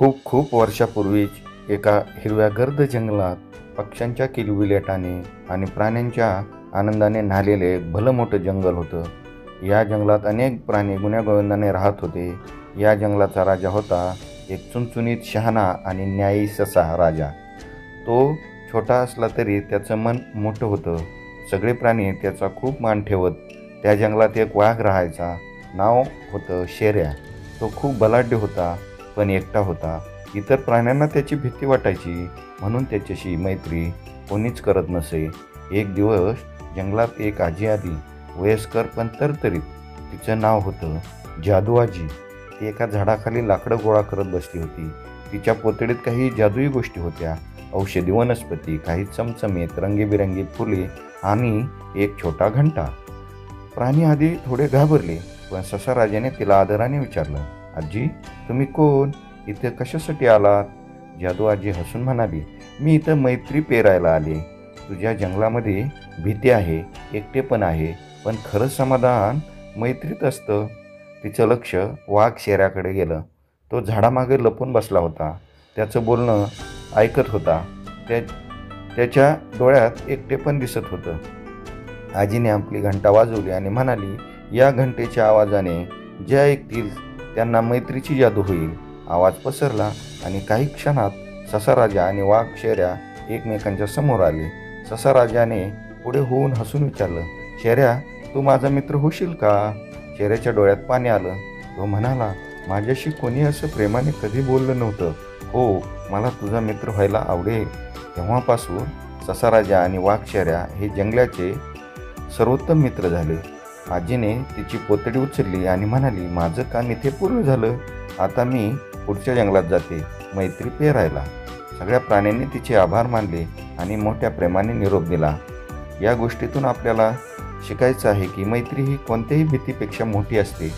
खूप खूप वर्षापूर्वीच एका हिरव्या गर्द जंगलात पक्ष्यांच्या किलबिलाटाने आणि प्राण्यांच्या आनंदाने न्हालेले एक भलं मोठं जंगल होतं. या जंगलात अनेक प्राणी गुण्यागोविंदाने राहत होते. या जंगलाचा राजा होता एक चुणचुणीत शहाणा आणि न्यायी ससा राजा. तो छोटा असला तरी त्याचं मन मोठं होतं. सगळे प्राणी त्याचा खूप मान ठेवत. त्या जंगलात एक वाघ राहायचा. नाव होतं शेऱ्या. तो खूप बलाढ्य होता, पण एकटा होता. इतर प्राण्यांना त्याची भीती वाटायची, म्हणून त्याच्याशी मैत्री कोणीच करत नसे. एक दिवस जंगलात एक आजी आली, वयस्कर पण तरतरीत. तिचं नाव होतं जादू आजी. ती एका झाडाखाली लाकडं गोळा करत बसली होती. तिच्या पोतडीत काही जादुई गोष्टी होत्या. औषधी वनस्पती, काही चमचमीत रंगीबिरंगी फुले आणि एक छोटा घंटा. प्राणी आधी थोडे घाबरले, पण ससा राजाने तिला आदराने विचारलं, आजी, तुम्ही कोण? इथे कशासाठी आलात? जादू आजी हसून म्हणाली, मी इथं मैत्री पेरायला आले. तुझ्या जंगलामध्ये भीती आहे, एकटेपण आहे, पण खरं समाधान मैत्रीत असतं. तिचं लक्ष वाघ शेऱ्याकडे गेलं. तो झाडामागे लपून बसला होता. त्याचं बोलणं ऐकत होता. त्याच्या डोळ्यात एकटेपण दिसत होतं. आजीने आपली घंटा वाजवली आणि म्हणाली, या घंटेच्या आवाजाने जे ऐकतील त्यांना मैत्रीची जादू होईल. आवाज पसरला आणि काही क्षणात ससा राजा आणि वाघ शेऱ्या एकमेकांच्या समोर आले. ससा राजाने पुढे होऊन हसून विचारलं, शेऱ्या, तू माझा मित्र होशील का? शेऱ्याच्या डोळ्यात पाणी आलं. तो म्हणाला, माझ्याशी कोणी असं प्रेमाने कधी बोललं नव्हतं. हो, मला तुझा मित्र व्हायला आवडेल. तेव्हापासून ससा राजा आणि वाघ शेऱ्या हे जंगलाचे सर्वोत्तम मित्र झाले. आजीने तिची पोतडी उचलली आणि म्हणाली, माझं काम इथे पूर्ण झालं. आता मी पुढच्या जंगलात जाते मैत्री पेरायला. सगळ्या प्राण्यांनी तिचे आभार मानले आणि मोठ्या प्रेमाने निरोप दिला. या गोष्टीतून आपल्याला शिकायचं आहे की मैत्री ही कोणत्याही भीतीपेक्षा मोठी असते.